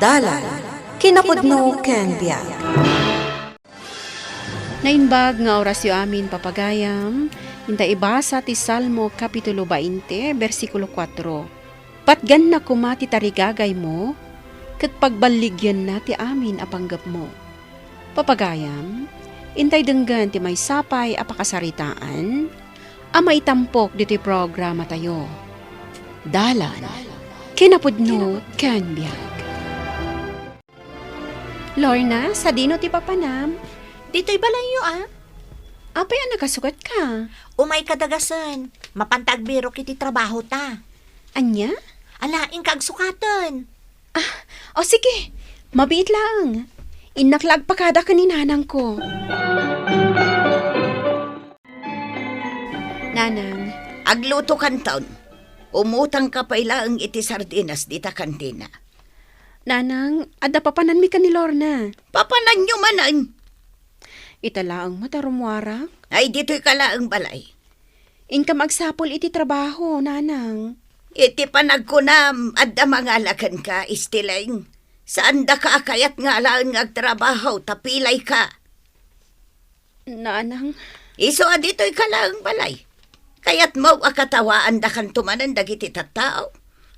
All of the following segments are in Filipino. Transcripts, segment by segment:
Dalan, kinapudno ken biag. Nainbag nga orasyo amin papagayam, hinta ibasa ti Salmo Kapitulo 20, versikulo 4. Patgan na kumati tarigagay mo, kat pagbaligyan na ti amin apanggap mo. Papagayam, intay denggan ti may sapay apakasaritaan, ama itampok diti programa tayo. Dalan, kinapudno ken biag. Lorna, sa dino ti papanam? Dito'y balayo Apay ang nakasugat ka? Umay kadagasan. Mapantagbiro kiti trabaho ta. Anya? Alaing kagsukatan. O sige, mabiit lang. Inaklag pa kada ka ni nanang ko. Nanang, Agluto kan taon. Umutang ka pa ilaang iti sardinas dita kantina. nanang, ada papanan mi ka ni Lorna. Papanan nyo manan. Italaang matarumwarak. Ay dito'y kalaang balay. Inka magsapol iti trabaho, nanang. Iti panagkunam at mangalakan ka, istilaing. Saan da ka akayat nga laang agtrabaho, tapilay ka. Nanang, Iso dito'y kalaang balay. Kayat mo akatawaan da kan tumanan dagiti tattao.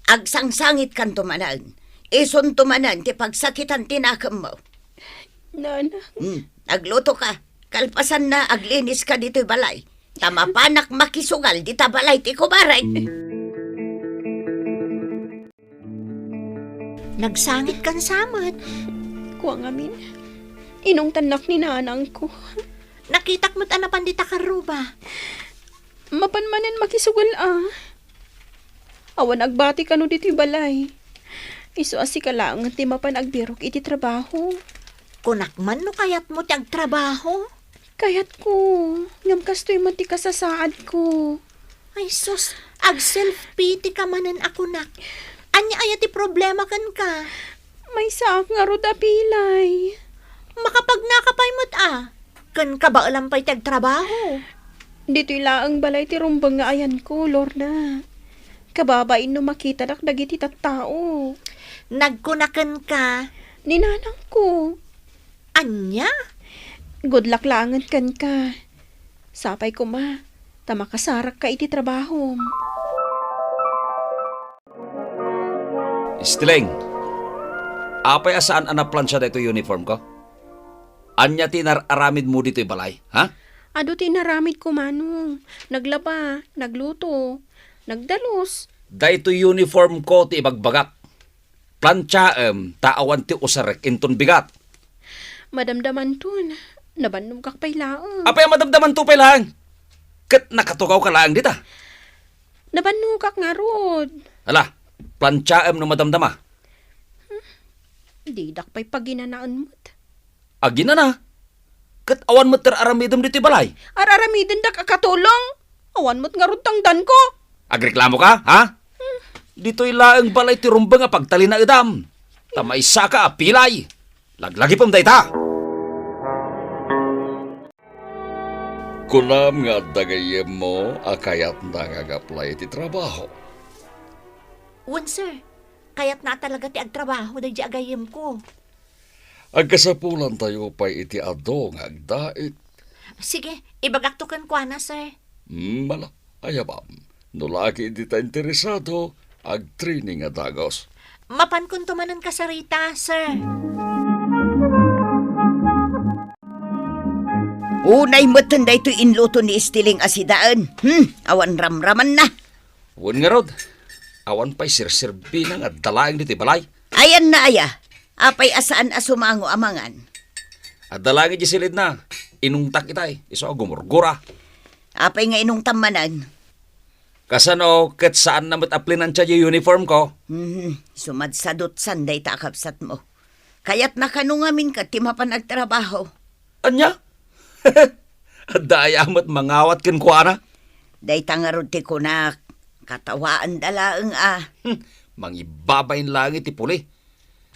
Agsangsangit kan tumanan. Ison tumanan ti pagsakitan tinakam mo. nanang. Agluto ka. Kalpasan na aglinis ka dito'y balay. Tamapanak makisugal dita balay ti kubaray. Nagsangit kan samat. Kuwang amin. Inong tanak ni nanang ko. Nakitak mo't anapan dita karuba. Mapanmanan makisugal Awan agbati ka no diti balay. Iso asi ka lang ti mapan agbirok iti trabaho. Kunakman no kayat mo tiyag trabaho. Kayat ko, ngam kastoy mati kasasaad ko. Ay sus, ag self-pity ka manan ako nak. Anya ayati problema kan ka. May saak nga ro da pilay. Makapag nakapay mo't Kan ka ba alampay tiyag trabaho? Dito'y laang balay ti rumbang nga ayan ko, Lorna. Kababain no makita dak dagiti tattao. Nagkunakan ka. Ni nanang ko. Anya? Good luck langan kan ka. Sapay ko ma, tamakasarak ka iti trabaho. Stileng, apay asaan anaplansya da ito uniform ko? Anya tinararamid mo dito'y balay, ha? Ado tinaramid ko manong. Naglaba, nagluto, nagdalos. Da ito uniform ko ti ibagbagak. Plansyaem, taawan ti usarek inton bigat. Madamdaman tun. Nabanong kak pailaang. Apay ang madamdaman to lang? Kat nakatukaw ka lang dita. Nabanong kak nga rod. Hala, plansyaem no madamdama. Didak pa'y paginanaan mo't. Agina na. Kat awan mo teraramidom dito'y balay. Araramidin dak akatulong. Awan mo't nga rod tangdan ko. Agreklamo ka, ha? Dito'y laang balay ti rumba nga pagtali na idam. Tamaysa ka, pilay. Laglagi pang dayta. Kunam nga dagayem mo, akayat nangagaplay ti trabaho. Wan sir, kayat na talaga ti agtrabaho da di agayem ko. Agkasapulan tayo pa iti adong agdait. Sige, ibagaktukan ko na sir. Mala, ayabam. No laki di ta interesado, ag-training nga dagos. Mapan kun tumanan ka sa Rita, sir. Unay matan da ito'y inluto ni istiling asidaan. Awan ramraman na. Wan nga rod, awan pa'y sirsirbi na nga dalaang dito'y balay. Ayan na aya. Apay asaan asumango amangan. At dalangin di silid na, inungtak itay, iso gumurgura. Apay nga inong tamanan. Kasano, kat saan namat aplinan siya yung uniform ko? Sumadsadot sanday takapsat mo. Kaya't nakanungamin ka ti mapanagtrabaho. Anya? At daya mo't mangawat kin kuana? Day tangarod ti kunak. Katawaan dalaang Mangibabayin langit ti puli.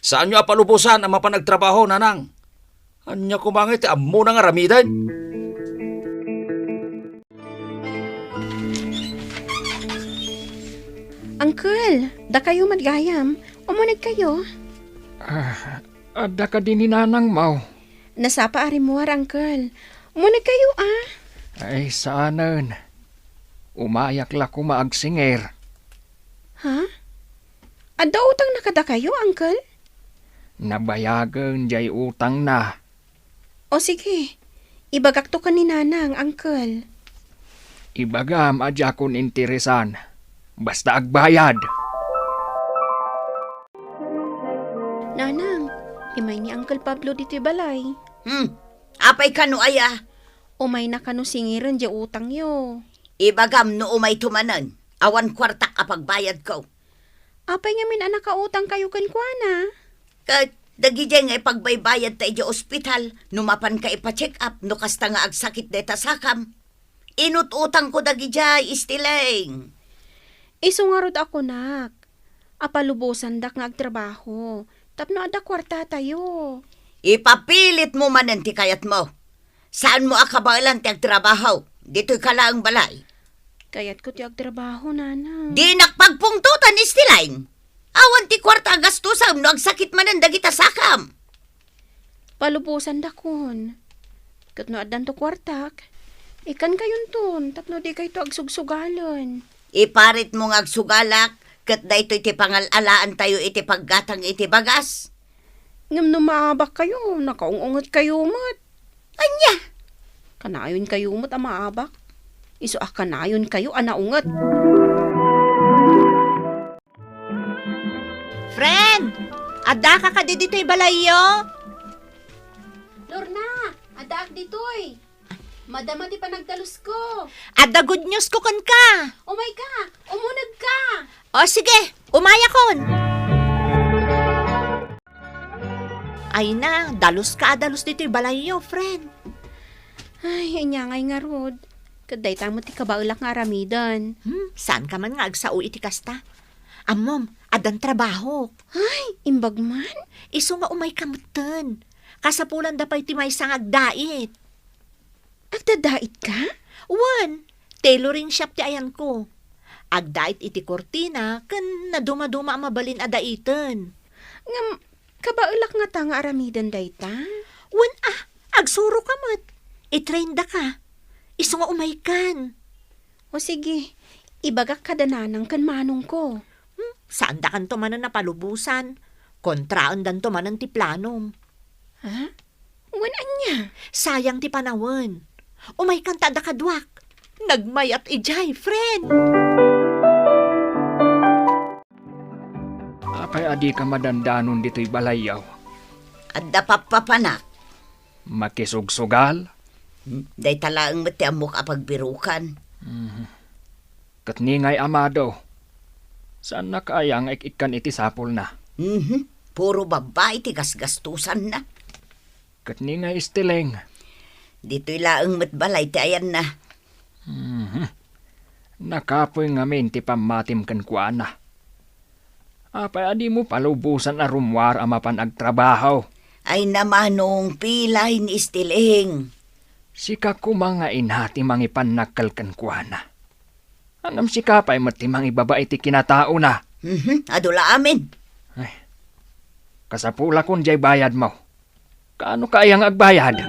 Saan nyo apalubusan ang mapanagtrabaho, nanang? Anya kumangit ti ammo na nga ramidan? Uncle, da kayo madgayam. Umunag kayo. Ada ka din ni nanang mau. Nasapa arimuar, Uncle. Muna kayo, Ay, saanan. Umayak la ko maagsinger. Ha? Ada utang na kada kayo, Uncle? Nabayagan jay utang na. O sige, ibagak to ka ni nanang, Uncle. Ibagam adya kon interesan. Basta agbayad. Nanang, imay ni Uncle Pablo dito'y balay. Apay ka no aya. Umay na kano singiran di utang yo. Ibagam no umay tumanan. Awan kwartak apagbayad ko. Apay nga min anak ka utang kayo kankwana. Kat dagi dyan nga ipagbaybayad tayo di ospital. Numapan ka ipa-check up. No kasta nga agsakit deta sakam. Inut-utang ko dagi dyan, istileng. Isungarod ako nak. Apalubusan dak nga agtrabaho. Tapno ada kwarta tayo. Ipapilit mo manan ti kayat mo. Saan mo akabalan ti agtrabaho? Dito'y kalaang balay. Kaya't ko ti agtrabaho, nanang. Di nakpagpungtutan istilain. Awan ti kwarta gastusan no agsakit manan dagita sakam. Palubusan dakon. Kat no adan to kwartak. Ikan kayon ton. Tapno di kayo to agsugsugalan. Iparit mo nga agsugalak. Kat da ito'y ti pangalalaan tayo iti paggatang iti bagas. Ngam no maabak kayo. Nakaungungot kayo mat. Anya? Kanayon kayo mat ang maabak. Iso kanayon kayo anaungot. Friend, ada ka dito'y balayo? Lorna, adak ditoy. Madama ti panagdalus ko. Ada good news ko kan ka. Umay ka, umunag ka. O sige, umaya kon. Ay na, dalos dito'y balayo, friend. Ay, anyangay nga rod. Kaday tamo ti kabaulak nga aramidan. Saan ka man nga agsao iti kasta? Amom, adan trabaho. Ay, imbag man. Iso nga umay kamutan. Kasapulan da pa'y timay sang agdait. Agdadait ka? Wan, tailoring shop ti ayan ko. Agdait iti kortina, kan naduma-duma mabalin adaitan. Ngam, kabaulak nga ta nga aramidan dayta? Wan agsuro ka mat. I-train da ka. Iso nga umaykan. O sige, ibagak ka dananang kan manong ko. Saan da kan tumanan na palubusan? Kontraan dan tumanan ti planom. Ha? Wanan niya. Sayang ti panawan. Umaykan ta da kadwak. Nagmayat ijay, friend. Apay adi ka madandanon dito'y balayaw. Adda papapanak. Makisugsugal. Day talaang mati amok apagbirukan. Katningay amado. Saan na kayang ikan iti sapol na? Puro babae ti gasgastusan na. Katningay istileng. Dito'y laang matbalay ti ayan na. Nakapoy ngamin ti pamatim kan kuana. Apay adi mo palubusan na rumwar amapan agtrabaho. Ay namanong pilay ni istileng. Sika ko mga inhati mangipan nakal kan kuana. Anam si kapay matimang ibaba iti kinatao na. Adula amin. Kasapula kun jay bayad mo. Kaano kayang agbayad?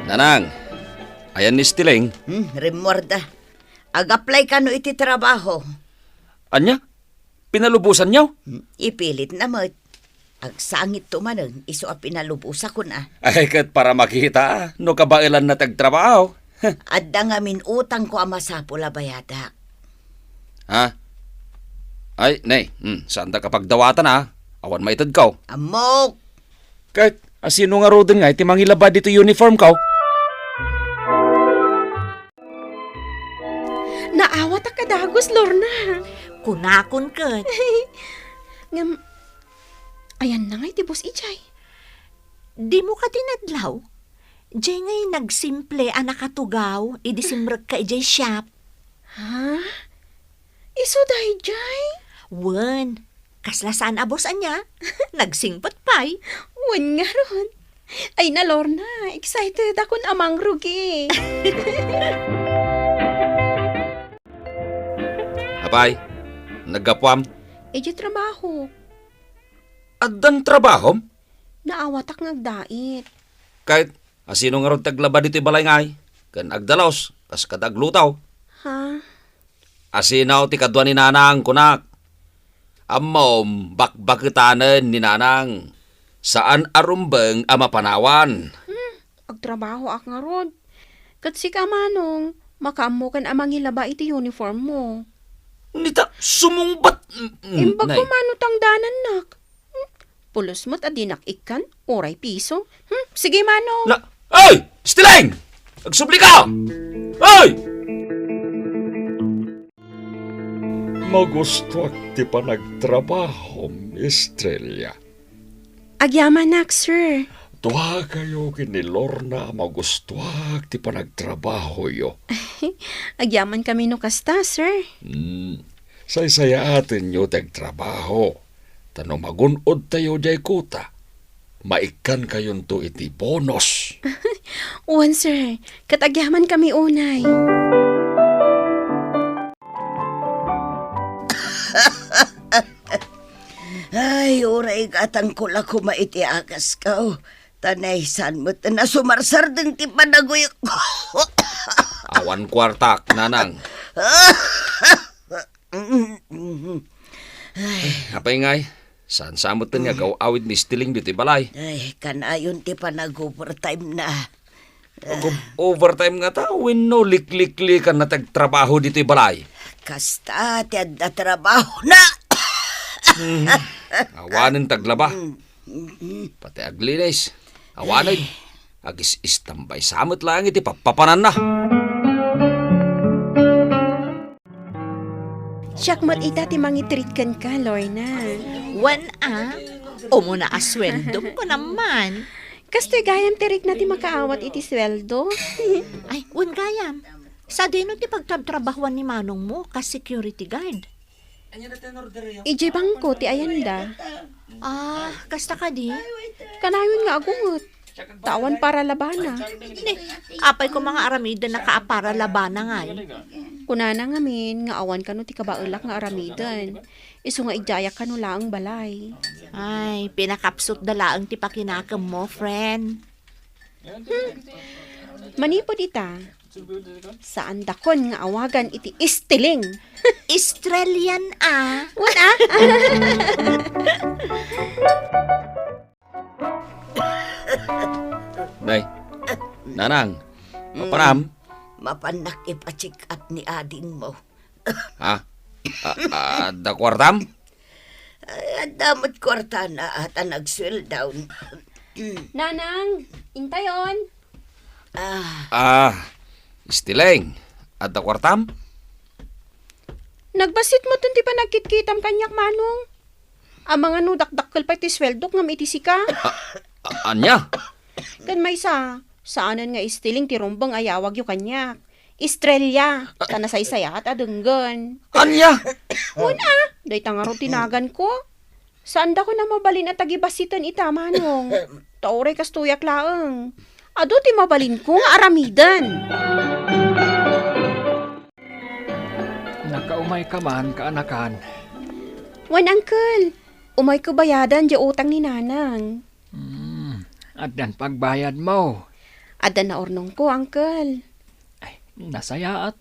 Nanang, ayan ni Stileng. Remorda. Ag-apply ka no iti trabaho. Anya? Pinalubusan niyo? Ipilit na mo. Agsangit tumanon, iso a pinalubusa ko na. Ay, kat para makita, no kabailan na tagtrabaho. Adda nga min utang ko ama sa pula bayada. Ha? Ay, nay, saan ta kapag dawatan ha? Awan maitad ka. Amok! Kahit, asino nga rodin nga, iti mangilabad dito uniform ka. Naawat ang kadagos, Lorna. Kunakon kat. Ngam, ayan na nga iti boss ijay. Di mo ka tinadlaw. Diyay ngay nagsimple anak katugaw, idisimrag ka ijay shop. Ha? Iso dahi jay? Wan, kaslasaan abos anya. Nagsingpot pa'y. Wan nga ron. Ay na, Lorna. Excited akong amang rugi. Apay, Nagapam. Iji trabaho. Addan trabaho? Naawatak ngagdait. Kahit asino nga ron taglaba dito balay ngay. Kan agdalos, kas kadaglutaw. Ha? Asinaw ti kadwa ni nanang kunak. Amom, bakbakitanen ni nanang. Saan arumbeng ama panawan? Agtrabaho ak nga rod. Kat si ka manong, makaamo kan amang ilaba iti uniform mo. Nita, sumungbat. Imbag Nay. ko manutang danan nak. Pulos mo't adinak ikan, oray piso. Sige manong. La, ay! Stileng! Agsubli ka! Ay! Magusto ti pa nagtrabaho, Estrella. Agyaman nak, sir. Tuwa kayo kini Lorna magusto ti pa nagtrabaho yo. Agyaman kami no kasta, sir. Say-saya atin yo tagtrabaho. Tano magunod tayo jay kuta. Maikan kayon to iti bonus. Uwan, sir. Katagyaman kami unay. Ay, oray katang kula kumaiti agas ka. Tanaysan mo na sumarsar din ti panaguyok ko. Awan kwartak, nanang. Apay ngay, saan samutan nga awid ni Stiling dito balay? Ay, kanayon ti panag-overtime na. Overtime nga ta, no liklikli ka na tagtrabaho dito balay. Kasta, ti adda trabaho na. Awanin taglaba. Pati aglinis. Awanin. Agis istambay samot lang iti papapanan na. Siyak mo't ita ti mangitreat kan ka, Lorna. Wan o mo na asweldo ko naman. Kasto'y gayam tirik na ti makaawat iti sweldo. Ay, wan gayam. Sa dino ti pagtrabahuan ni manong mo ka security guard. Ije bangko ti ayanda. Kasta ka di? Kanayon nga agungot. Tawan para labana. Apay ko mga aramida na kaapara labana nga. Kunana ngamin nga awan kano ti kabaulak nga aramidan. Isu nga igjayak kano laang balay. Ay, pinakapsot dalaang ti pakinakam mo, friend. Manipod ita. Saan dakon nga awagan iti Stiling. Australian Wala. Nay, nanang, mapanam. Mapanak ipacheck up ni ading mo. Ha? Da kwartam? Ay, damot kwarta na ata nag-swell down. Nanang, intayon. Stiling. At da kwartam? Nagbasit mo dun ti pa nagkitkitam kanyak manong. Ang mga nudakdakkel pa ti sweldo nga mitisi ka. Anya? Kan may saanan nga Stiling ti rumbang ayawag yu kanyak. Estrella, tanasaysaya at adenggan. Anya? Una, day tangaro tinagan ko. Saan da ko na mabalin at tagibasitan ita manong. Taure kastuyak laeng. Ado ti mabalin ko nga aramidan. Nakaumay ka man, kaanakan. Wan uncle, umay ko bayadan di utang ni nanang. At dan pagbayad mo. Ada na ornong ko, uncle. Ay, nasaya at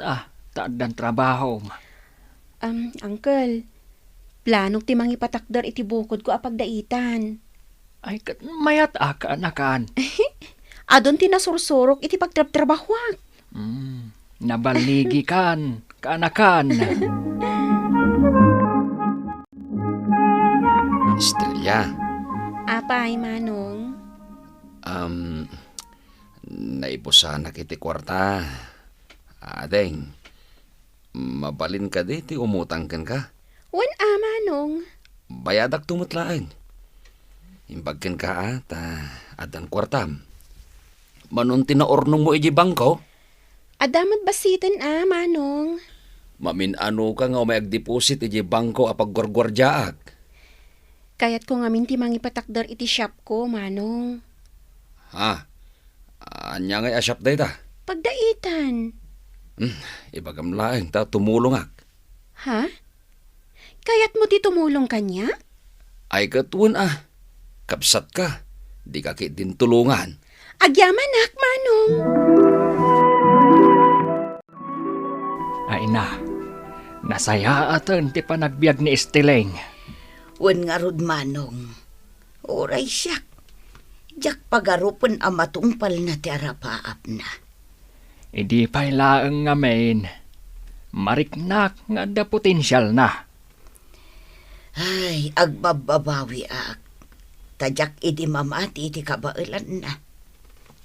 taad dan trabaho. Uncle, planong ti mangipatakdar iti bukod ko apagdaitan. Ay, mayat kaanakan. Adon ti nasursurok iti pagtrabahwak. Nabaligi kan, kaanakan. Estrella. Apay, manong. Naibusan na kiti kwarta. Adeng, mabalin ka di, ti umutang kan ka. Wan manong. Bayadak tumutlaan. Imbagkin ka adan kwartam. Manunti na ornong mo iji bangko? Adamat basitan manong. Mamin-ano ka nga may agdeposit iji bangko apag gwargwarjaak. Kayat ko nga minti mangipatakdar iti shop ko, manong. Ha? Anya ngay asyap day ta? Pagdaitan. Ibagam laeng ta tumulong ak. Ha? Kayat mo ti tumulong kanya? Ay katun kapsat ka. Di ka kit din tulungan. Agyaman nak, Manong. Ay na, nasaya atan ti panagbiag ni Esteleng. Wen nga rod manong. Oray siyak. Jak pagarupan ang matungpal na ti arapaap na. Idi pa'y laeng nga main. Mariknak nga da potensyal na. Ay, agbababawi ak. Tadyak iti mamati iti kabailan na.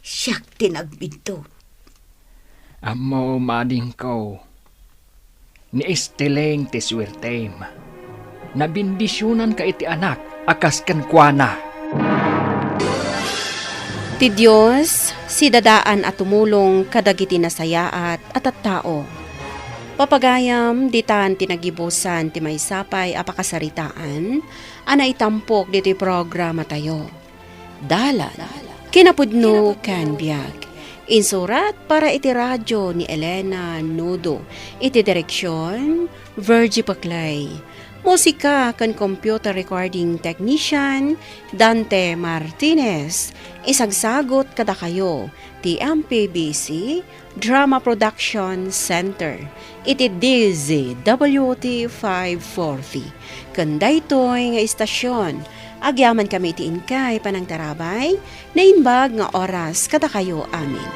Siyak tinagbinto. Amo mading ko. Ni Esteleng ti swertem. Nabindisyonan ka iti anak, akas kan kuana. Ti Diyos, si dadaan at tumulong kadagiti nasayaat at tao. Papagayam, ditan tinagibusan ti may sapay apakasaritaan, ana itampok diti programa tayo. Dalan, kinapudno kan biag. Insurat para iti radyo ni Elena Nudo. Iti direksyon, Virgie Paclay. Musika kan computer recording technician, Dante Martinez. Isagsagot kada kayo, ti MPBC Drama Production Center. Iti DZWT 540. Kandaytoy nga istasyon. Agyaman kami iti inkay panang tarabay, na imbag nga oras kada kayo amin.